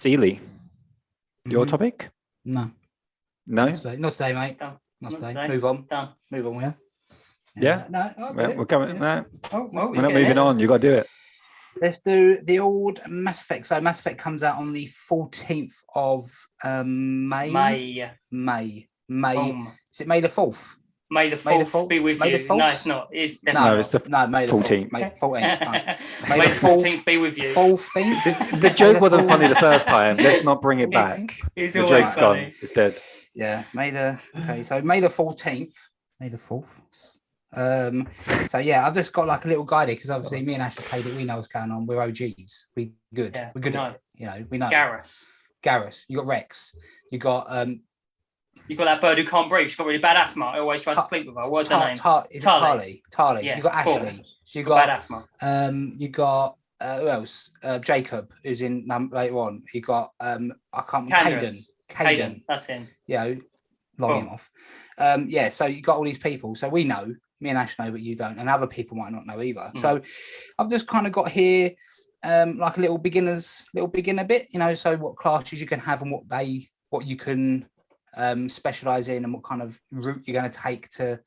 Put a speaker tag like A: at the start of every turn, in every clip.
A: Seeley, your topic?
B: No.
A: No?
B: Not today, mate.
C: Done.
B: Not today.
C: today.
B: Move on.
C: Done.
B: Move on,
A: Yeah?
B: No,
A: We're coming. No,
B: Oh,
C: well,
A: we're not moving on. You got to do it.
B: let's do the old Mass Effect. So Mass Effect comes out on the 14th of May.
C: May.
B: May. Is it May the 4th?
C: May the 4th be with
B: May
C: you.
B: the 4th?
C: No, it's not. It's definitely
A: No, it's the
B: May the
A: 14th.
B: May 14th.
C: May the 14th be with you.
B: 14th.
A: The joke wasn't funny the first time. Let's not bring it back.
C: It's
A: The
C: always
A: joke's
C: funny.
A: gone. It's dead.
B: Yeah, so May the 14th. May the 4th. So yeah, I've just got like a little guide because obviously me and Ashley played it. We know what's going on. We're OGs. We good.
C: Yeah,
B: We're good
C: we
B: at it. You know, we know.
C: Garrus.
B: You got Rex. You got
C: You got that bird who can't breathe. She's got really bad asthma. I always try to sleep with her. What's her name?
B: Tarly.
C: Yeah,
B: You got
C: cool.
B: Ashley. You
C: bad
B: got
C: asthma.
B: you got who else? Jacob, who's in later on. You got I can't
C: Caden. That's him.
B: Yeah, log him off. Yeah, so you got all these people. So we know, me and Ash know, but you don't, and other people might not know either. So I've just kind of got here like a little beginner bit, you know, so what classes you can have and what you can specialize in and what kind of route you're going to take to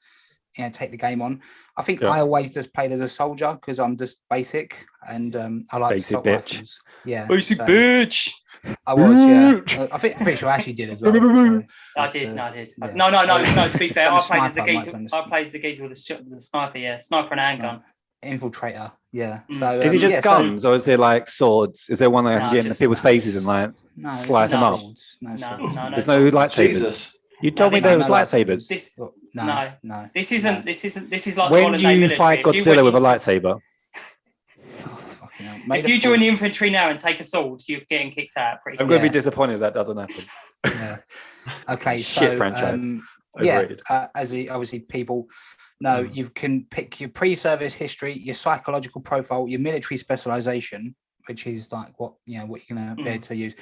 B: take the game on. I think I always just played as a soldier because I'm just basic and I like
A: basic bitch.
B: rifles. Yeah,
C: Basic bitch.
B: I was, yeah. I think I'm pretty sure Ashley did as well. So
C: I did.
B: yeah.
C: No. To be fair, I played as the
B: Sniper,
C: geezer.
B: Mike,
C: I played the geezer with the sniper. Yeah, sniper and a handgun.
B: Infiltrator, yeah. So
A: is it just guns or is it like swords? Is there one that can get in people's faces and like slice them up?
C: No.
A: There's no lightsabers.
D: Jesus.
A: You told me there was lightsabers.
B: No.
C: This isn't. This is like
A: When do you fight Godzilla with a lightsaber?
C: If you join the infantry now and take a sword, you're getting kicked out.
A: I'm going to be disappointed if that doesn't happen.
B: Yeah. Okay.
A: Shit franchise.
B: As obviously people know, you can pick your pre-service history, your psychological profile, your military specialization, which is like what you're going to be able to use,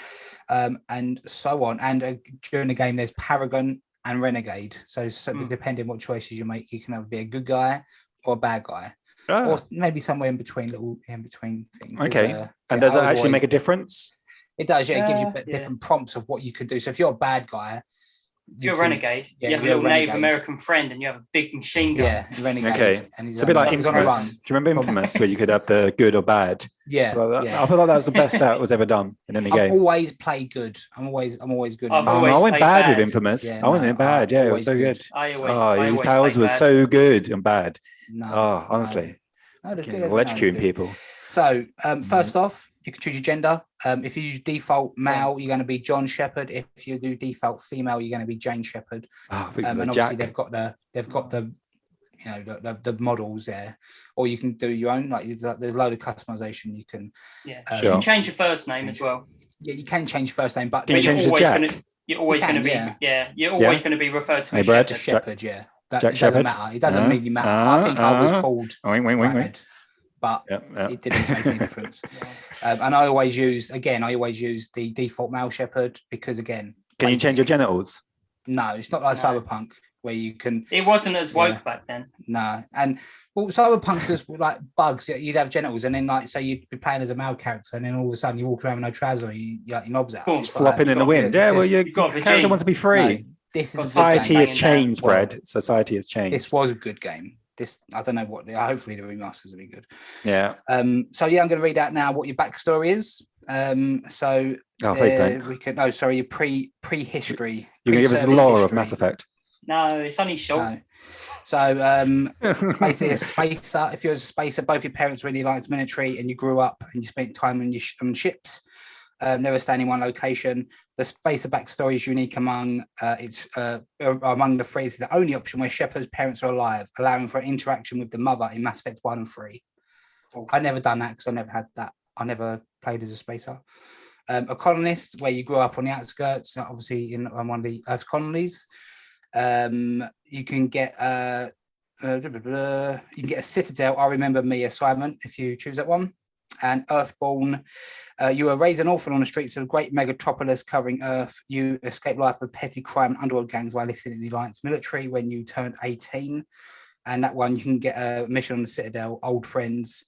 B: and so on. And during the game, there's Paragon and Renegade. So depending what choices you make, you can either be a good guy or a bad guy. Or maybe somewhere in between things.
A: Okay. And does it actually make a difference?
B: It does, yeah. It gives you different prompts of what you could do. So if you're a bad guy,
C: you're a renegade. You have a little Native American friend and you have a big machine gun.
B: Yeah, renegade.
A: Okay. And it's a bit like Infamous. Do you remember Infamous where you could have the good or bad?
B: Yeah.
A: I feel like that was the best that was ever done in any game.
B: I've always played good. I'm always good.
A: I went bad with Infamous. I went in bad. Yeah, it was so good. His powers were so good and bad. Honestly. Electrocuting people.
B: So first off, you can choose your gender. If you use default male, you're going to be John Shepherd. If you do default female, you're going to be Jane Shepherd. And obviously they've got the the models there, or you can do your own. Like there's a load of customization you can.
C: Yeah, you can change your first name as well.
B: Yeah, you can change your first name, but
C: you're always going to be referred to as
B: Shepherd. Yeah. That doesn't matter. It doesn't really matter. I think I was called Brad, but it didn't make any difference. And I always use the default male shepherd because again,
A: can you change your genitals?
B: No, it's not like Cyberpunk where you can.
C: It wasn't as woke back then.
B: No, and Cyberpunk's just like bugs. You'd have genitals, and then so you'd be playing as a male character, and then all of a sudden you walk around with no trousers, you your knobs out,
A: it's flopping in the wind. Yeah, well, your character wants to be free. Society has changed, Brad. Society has changed.
B: This was a good game. I don't know what. Hopefully the remasters will be good.
A: Yeah.
B: So I'm going to read out now what your backstory is. We can. No, sorry, your prehistory.
A: You can give us the lore of Mass Effect.
C: No, it's only short. No.
B: So basically, a spacer. If you're a spacer, both your parents really liked military, and you grew up and you spent time on ships. Never staying in one location. The spacer backstory is unique among the three. It's the only option where Shepard's parents are alive, allowing for interaction with the mother in Mass Effect 1 and 3. I've never done that because I never had that. I never played as a spacer. A colonist, where you grew up on the outskirts, obviously in one of the Earth's colonies. You can get a Citadel. I remember me assignment if you choose that one. And Earthborn, you were raised an orphan on the streets of a great megatropolis covering Earth. You escaped life of petty crime and underworld gangs while listed in the Alliance military when you turned 18. And that one, you can get a mission on the Citadel, old friends,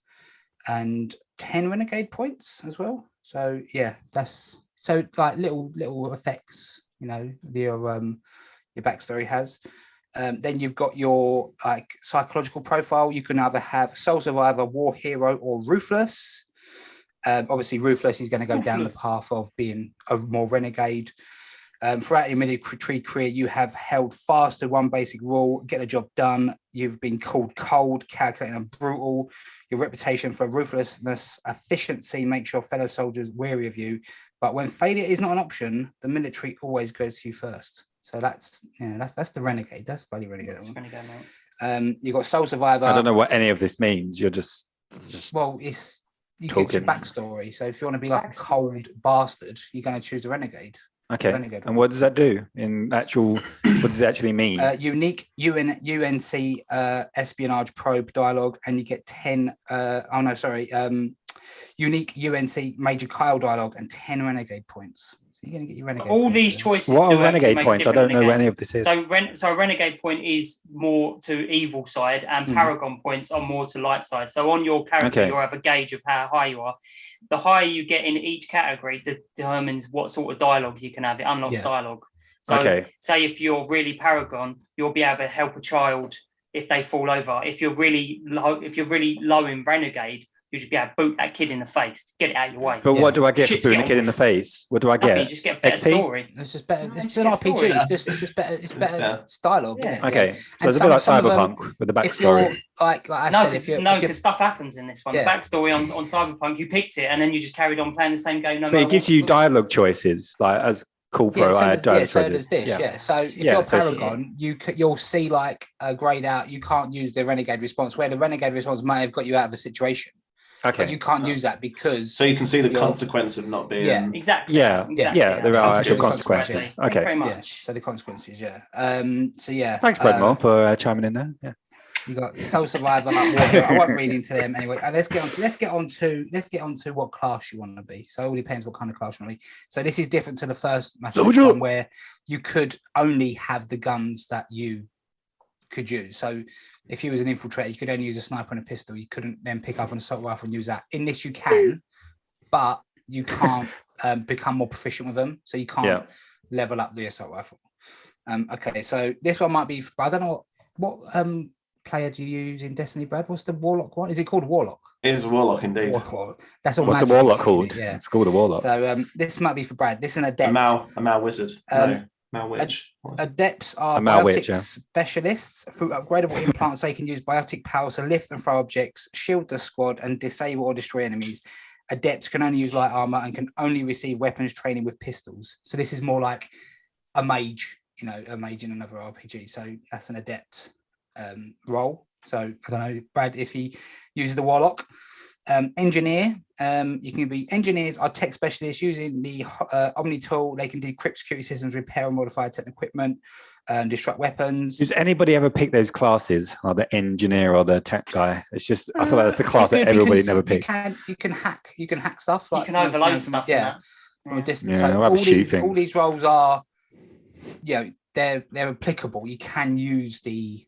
B: and 10 renegade points as well. So yeah, that's So like little effects, your backstory has. Then you've got your like psychological profile. You can either have Soul Survivor, War Hero, or Ruthless. Obviously, Ruthless is going to go down the path of being a more renegade. Throughout your military career, you have held fast to one basic rule: get the job done. You've been called cold, calculating, and brutal. Your reputation for ruthlessness, efficiency makes your fellow soldiers wary of you. But when failure is not an option, the military always goes to you first. So that's the renegade. That's bloody renegade.
C: That's renegade, mate.
B: You've got Soul Survivor.
A: I don't know what any of this means. You're just
B: well, it's you get your backstory. So if you want to be like a cold bastard, you're going to choose the renegade.
A: Okay. And what does that do in actual? What does it actually mean?
B: Unique UNC espionage probe dialogue, and you get 10. Unique UNC Major Kyle dialogue and 10 renegade points. So you're going to get your renegade.
C: All these choices.
A: What are renegade points? I don't know what any of this is.
C: So a renegade point is more to evil side, and paragon points are more to light side. So on your character, you'll have a gauge of how high you are. The higher you get in each category determines what sort of dialogue you can have. It unlocks dialogue. So say if you're really paragon, you'll be able to help a child if they fall over. If you're really low in renegade, you should be able to boot that kid in the face, get it out of your way.
A: But what do I get for booting a kid in the face? What do I get?
C: Nothing, just get a better story.
B: It's just better. It's an RPG. It's just better. It's better dialogue.
C: Yeah.
A: Okay, so it's a bit like Cyberpunk with the backstory.
C: Because stuff happens in this one. The backstory on Cyberpunk, you picked it and then you just carried on playing the same game.
A: But it gives you dialogue choices, like as corporal.
B: So does this. So if you're Paragon, you'll see like grayed out. You can't use the renegade response, where the renegade response may have got you out of a situation.
A: Okay.
B: But you can't use that because...
D: So you can see the consequence of not being...
C: Yeah, exactly.
A: Yeah, there are actual consequences. Okay.
C: Very much.
B: Yeah, so the consequences, Thanks,
A: Bradmore, for chiming in there. Yeah.
B: You got Soul Survivor, like Warrior. I won't read into them anyway. Let's get on to what class you want to be. So it all depends what kind of class you want to be. So this is different to the first Mass Effect one, where you could only have the guns that you could use. So if you was an infiltrator, you could only use a sniper and a pistol. You couldn't then pick up an assault rifle and use that. In this, you can, but you can't become more proficient with them. So you can't level up the assault rifle. Okay, so this one might be. I don't know what player do you use in Destiny, Brad? What's the Warlock one? Is it called Warlock?
D: It is a Warlock, indeed.
B: That's all.
A: What's the Warlock called? Yeah, it's called a Warlock.
B: So this might be for Brad. This is an adept.
D: A Mal wizard. Malwitch.
B: Adepts are biotic specialists. Through upgradable implants, they can use biotic powers to lift and throw objects, shield the squad, and disable or destroy enemies. Adepts can only use light armor and can only receive weapons training with pistols. So this is more like a mage, a mage in another RPG. So that's an adept role. So I don't know, Brad, if he uses the Warlock. Engineer, you can be engineers are tech specialists using the Omni tool. They can decrypt security systems, repair and modify tech equipment, destruct weapons.
A: Does anybody ever pick those classes, or the engineer or the tech guy? It's just I feel like that's the class that everybody never picks.
B: You can hack stuff.
C: Like you can overload stuff.
B: From a distance.
A: Yeah,
B: so all these roles are, they're applicable. You can use the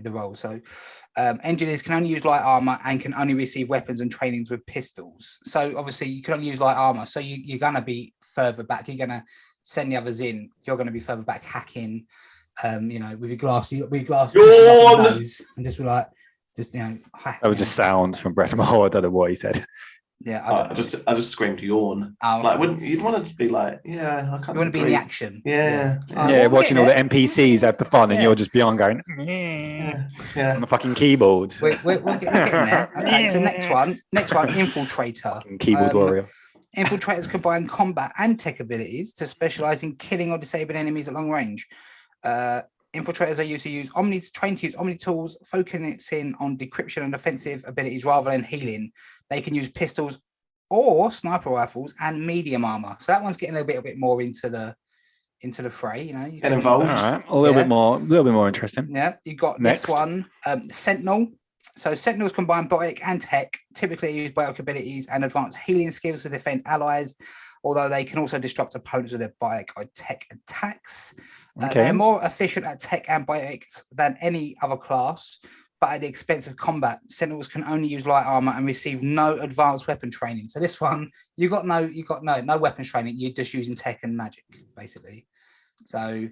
B: role. So engineers can only use light armor and can only receive weapons and trainings with pistols. So obviously you can only use light armor. So you're going to be further back. You're going to send the others in. You're going to be further back hacking, with your glass. And just be like, hack.
A: That was just sound from Brett Moore. I don't know what he said.
B: Yeah,
D: I just screamed yawn. It's like, you'd want to be like, I can't.
B: You want to be in the action.
A: Watching all the NPCs have the fun, and you're just beyond going, on the fucking keyboard.
B: We're getting there. Okay, so next one, Infiltrator.
A: Fucking keyboard warrior.
B: Infiltrators combine combat and tech abilities to specialize in killing or disabling enemies at long range. Infiltrators are used to use trained to use Omni tools, focusing on decryption and offensive abilities rather than healing. They can use pistols or sniper rifles and medium armor. So that one's getting a little bit more into the fray.
D: Get involved.
A: All right, a little bit more interesting.
B: Yeah, you got
A: next
B: this one, Sentinel. So Sentinels combine biotic and tech, typically use biotic abilities and advanced healing skills to defend allies, although they can also disrupt opponents with their biotic or tech attacks. They're more efficient at tech and biotics than any other class. but at the expense of combat. Sentinels can only use light armor and receive no advanced weapon training. So this one, you got no weapons training. You're just using tech and magic, basically. So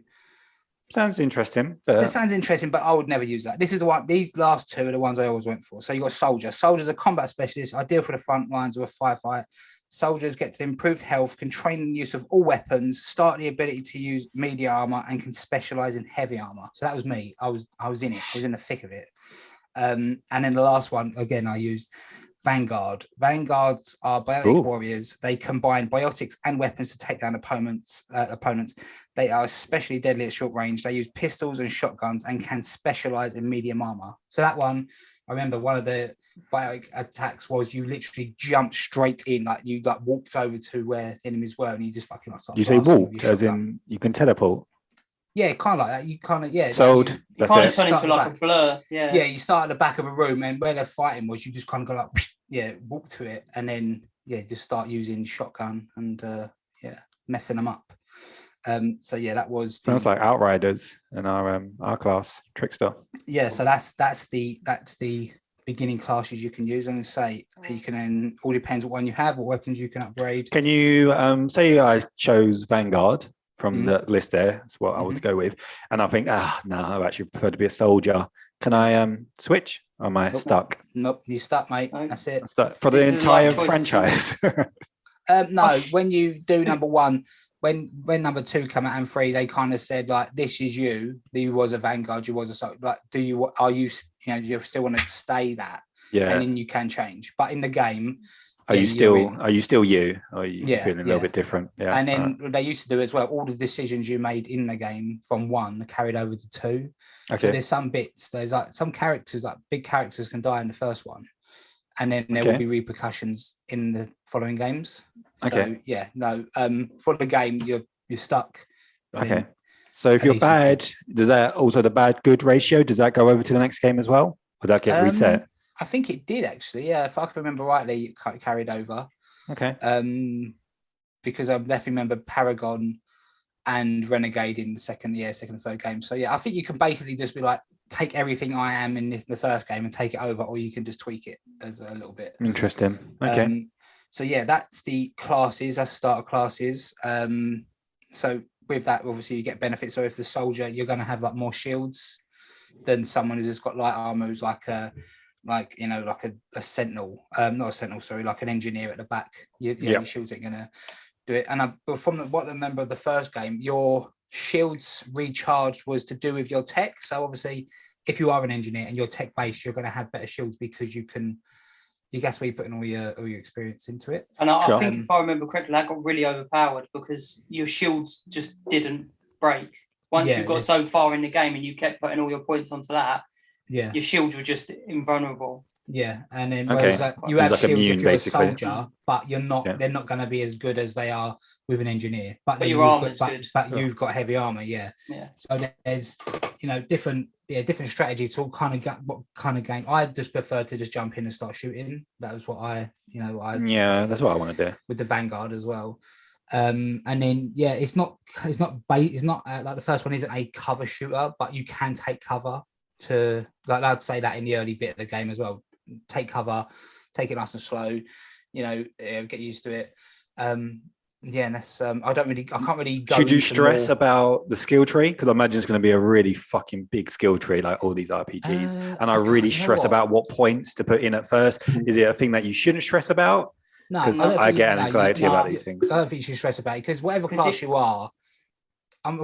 A: sounds interesting.
B: This sounds interesting, but I would never use that. This is the one. These last two are the ones I always went for. So you got soldier. Soldier's a combat specialist, ideal for the front lines of a firefight. Soldiers get to improved health, can train in the use of all weapons, start the ability to use media armor, and can specialize in heavy armor. So that was me. I was in it. I was in the thick of it. And then the last one, again, I used Vanguard. Vanguards are biotic warriors. They combine biotics and weapons to take down opponents. They are especially deadly at short range. They use pistols and shotguns and can specialize in medium armor. So that one, I remember one of the biotic attacks was you literally jumped straight in, like you like walked over to where enemies were, and you just fucking like.
A: You say walked, as in you can teleport.
B: Yeah, kind of like that. You kind of
A: Sold.
B: Like
C: you kind of turn into like a blur. Yeah.
B: Yeah, you start at the back of a room, and where they're fighting was you just kind of go like walk to it, and then just start using shotgun and messing them up. So that was
A: sounds like Outriders in our class, Trickster.
B: Yeah, so that's the beginning classes you can use. I'm going to say you can then all depends what one you have, what weapons you can upgrade.
A: Can you say I chose Vanguard from the list there? That's what I would go with. And I think, no, I actually prefer to be a soldier. Can I switch? Or am I stuck?
B: Nope, you're stuck, mate. That's it.
A: I'm stuck for the entire franchise.
B: No, when you do number one, when number two come out and three, they kind of said like, "This is you. You was a Vanguard. You was a soldier. Like, do you you still want to stay that?
A: Yeah,
B: and then you can change. But in the game,
A: are you still you? Or are you feeling a little bit different? Yeah,
B: and then they used to do as well. All the decisions you made in the game from one are carried over to two. Okay. So there's some bits. There's like some characters, like big characters, can die in the first one, and then there will be repercussions in the following games. So, for the game, you're stuck.
A: So if you're bad, does that also the bad good ratio? Does that go over to the next game as well? Or that get reset?
B: I think it did actually. Yeah, if I can remember rightly, it carried over.
A: Okay.
B: Because I definitely remember Paragon and Renegade in the second and third game. So I think you can basically just be like, take everything I am in the first game and take it over, or you can just tweak it as a little bit.
A: Interesting. Okay.
B: So that's the classes. That's starter classes. So with that, obviously you get benefits. So if the soldier, you're going to have like more shields than someone who's just got light armor, who's like a sentinel, not a sentinel, sorry, like an engineer at the back. Your shields ain't going to do it. And what I remember of the first game, your shields recharged was to do with your tech. So obviously, if you are an engineer and you're tech based, you're going to have better shields because you guess where you're putting all your experience into it.
C: And I think if I remember correctly, that got really overpowered because your shields just didn't break. Once you got so far in the game and you kept putting all your points onto that, your shields were just invulnerable.
B: Yeah, and then you have shields if you're a soldier, but you're not. They're not going to be as good as they are with an engineer. But your armor's good. But you've got heavy armor. Yeah. So there's different strategies to all kind of get what kind of game. I just prefer to just jump in and start shooting. That was what that's what I want to do with the Vanguard as well. And then it's not like the first one isn't a cover shooter, but you can take cover to like I'd say that in the early bit of the game as well. Take cover, take it nice and slow, get used to it. And that's I can't really go.
A: Should you stress about the skill tree? Because I imagine it's going to be a really fucking big skill tree like all these RPGs. And I really stress about what points to put in at first. Is it a thing that you shouldn't stress about?
B: No,
A: because I get anxiety about these things.
B: I don't think you should stress about it because whatever class you are,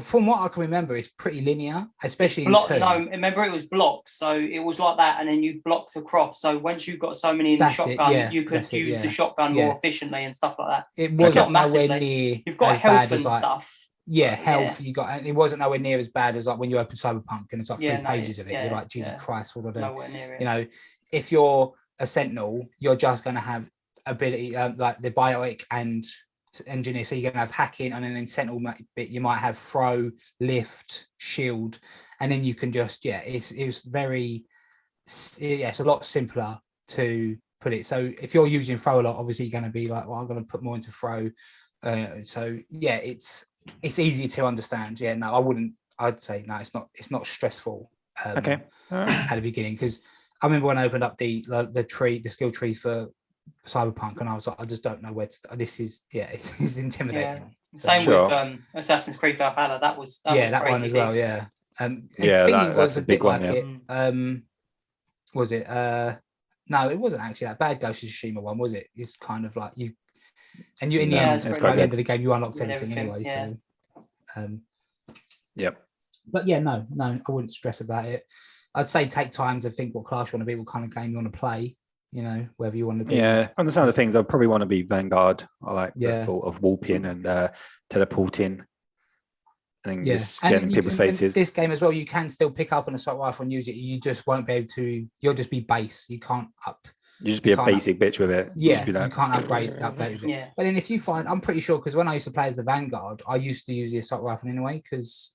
B: from what I can remember, it's pretty linear, especially in two.
C: No, remember it was blocks, so it was like that, and then you blocked across. So once you've got so many in the shotgun, you could use the shotgun more efficiently and stuff like that.
B: It wasn't nowhere near.
C: You've got health and stuff.
B: Yeah, health. You got, and it wasn't nowhere near as bad as like when you open Cyberpunk and it's like 3 pages of it. You're like, Jesus Christ, what do I do?
C: Nowhere near it.
B: If you're a sentinel, you're just going to have ability like the biotic and engineer, so you're going to have hacking, and then in sentinel bit you might have throw, lift, shield, and then you can just it's a lot simpler to put it. So if you're using throw a lot, obviously you're going to be like, well, I'm going to put more into throw. It's easy to understand. I'd say no, it's not stressful
A: Okay.
B: At the beginning, because I remember when I opened up the skill tree for Cyberpunk, and I was like, I just don't know where to start. This is it's intimidating.
C: Same with Assassin's Creed Valhalla. That was
B: that one as well. Yeah. That's
A: a big one.
B: It. Was it? No, it wasn't actually that bad. Ghost of Tsushima one, was it? It's kind of like you, and you in the end, by the end of the game, you unlocked everything anyway. Yeah. So,
A: yep.
B: But yeah, no, I wouldn't stress about it. I'd say take time to think what class you want to be, what kind of game you want to play. You know, whether you want to be.
A: Yeah, on the sound of things, I probably want to be Vanguard. I like the thought of warping and teleporting. And just getting people's faces.
B: This game as well, you can still pick up an assault rifle and use it. You just won't be able to. You'll just be base. You can't up.
A: You just be a basic bitch with it.
B: Yeah, you can't update it. Yeah. But then if you find, I'm pretty sure, because when I used to play as the Vanguard, I used to use the assault rifle anyway, because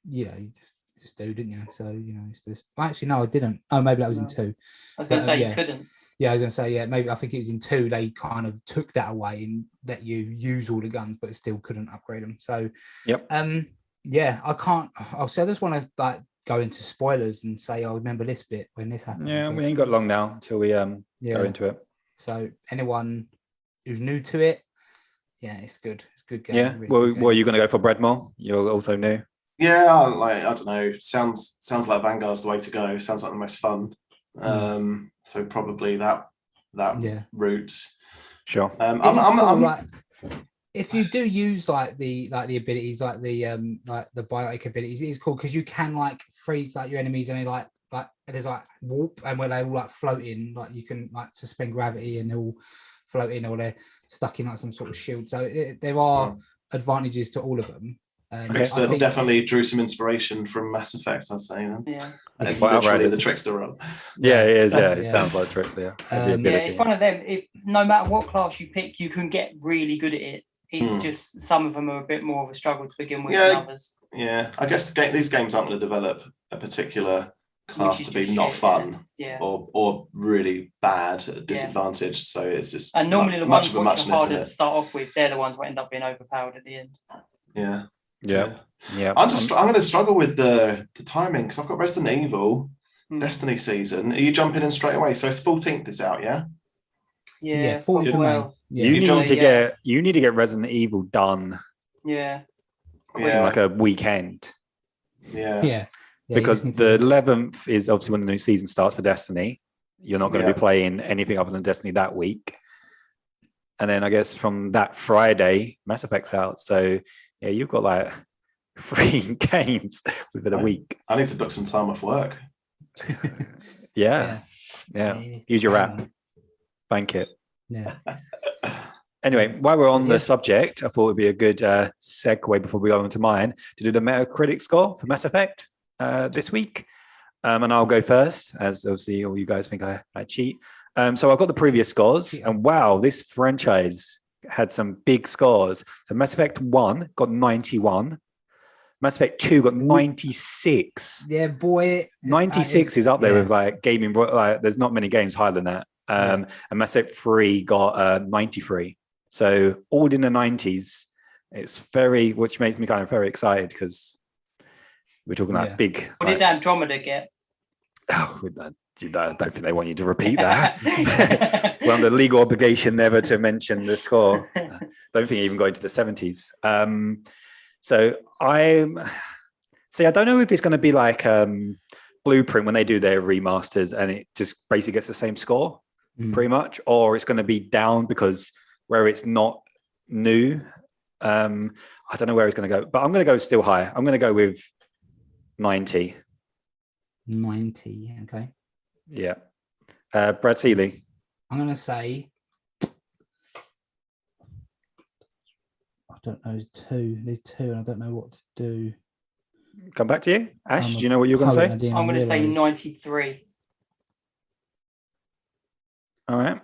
B: you just do, didn't you? So it's just. Actually, no, I didn't. Oh, maybe that was in 2.
C: I was going to say you couldn't.
B: Yeah, I was going to say maybe I think it was in 2. They kind of took that away and let you use all the guns, but still couldn't upgrade them. So yeah, I can't. I just want to go into spoilers and say I remember this bit when this happened.
A: Yeah, we ain't got long now until we go into it.
B: So anyone who's new to it, it's good. It's a good game.
A: Yeah. Really well, are you going to go for Breadmore? You're also new.
D: Yeah, I don't know. Sounds like Vanguard's the way to go. Sounds like the most fun. So probably that route.
A: Sure.
B: If you do use the abilities, like the biotic abilities, it is cool because you can freeze your enemies and they there's warp, and where they all float in, you can suspend gravity and they all float in, or they're stuck in some sort of shield. So there are advantages to all of them.
D: Trickster definitely drew some inspiration from Mass Effect, I'd say. Then.
C: Yeah,
D: it's literally the Trickster role.
A: Yeah, it is. Yeah, it sounds like Trickster. Yeah,
C: it's one of them. If no matter what class you pick, you can get really good at it. It's just some of them are a bit more of a struggle to begin with than others. Yeah,
D: I guess these games aren't going to develop a particular class to be not fun or really bad at disadvantage. So it's just
C: normally the ones which are harder to start off with, they're the ones who end up being overpowered at the end.
D: Yeah. I'm going to struggle with the timing because I've got Resident Evil Destiny season. Are you jumping in straight away? So it's 14th is out, yeah.
B: Yeah, 14th.
C: Well.
A: You need to get Resident Evil done.
C: Yeah.
A: In a weekend.
D: Yeah.
A: Because the 11th is obviously when the new season starts for Destiny. You're not going to be playing anything other than Destiny that week. And then I guess from that Friday, Mass Effect's out. So you've got 3 games within a week.
D: I need to book some time off work.
A: Yeah. Use your app. Bank it.
B: Yeah.
A: Anyway, while we're on the subject, I thought it would be a good segue before we go on to mine to do the Metacritic score for Mass Effect this week. And I'll go first, as obviously all you guys think I cheat. So I've got the previous scores, and wow, this franchise had some big scores. So Mass Effect 1 got 91. Mass Effect 2 got 96.
B: Yeah, boy.
A: 96 is up there with gaming. There's not many games higher than that. And Mass Effect 3 got 93. So all in the 90s. It's which makes me kind of very excited because we're talking about big.
C: What did Andromeda get?
A: Oh, I don't think they want you to repeat that. We're under legal obligation never to mention the score. Don't think it even got into the 70s. So I don't know if it's going to be like Blueprint when they do their remasters and it just basically gets the same score pretty much, or it's going to be down because where it's not new. I don't know where it's going to go, but I'm going to go still higher. I'm going to go with 90.
B: 90, okay.
A: Yeah. Brad Seeley.
B: I'm going to say, I don't know, there's 2, and I don't know what to do.
A: Come back to you. Ash, do you know what you're going to say?
C: I'm going to say 93.
A: All right.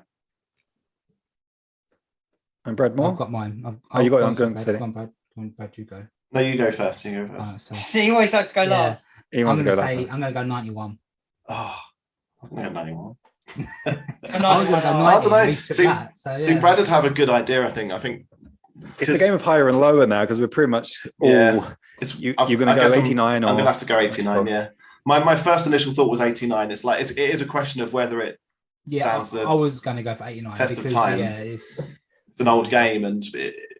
A: And Brad Moore?
B: I've got mine.
A: You got it. I'm going to say it.
B: Brad, you go.
D: No, you go first.
C: She always likes to go last.
B: I'm going to go 91.
D: Oh, I'm going to go 91.
B: I was going to go 90.
D: I don't know. See, Brad would have a good idea, I think.
A: It's the game of higher and lower now because we're pretty much all... you're going to go 89 or...
D: I'm going to have to go 89, yeah. My first initial thought was 89. It's like it is a question of whether it stands the
B: I was going to go for 89
D: test of time.
B: Yeah,
D: it's an old game, and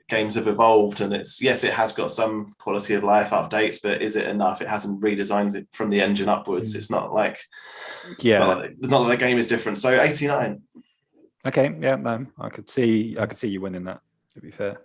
D: games have evolved, and it has got some quality of life updates, but is it enough? It hasn't redesigned it from the engine upwards. It's not like it's not like the game is different. So 89.
A: Okay, yeah, I could see you winning that, to be fair.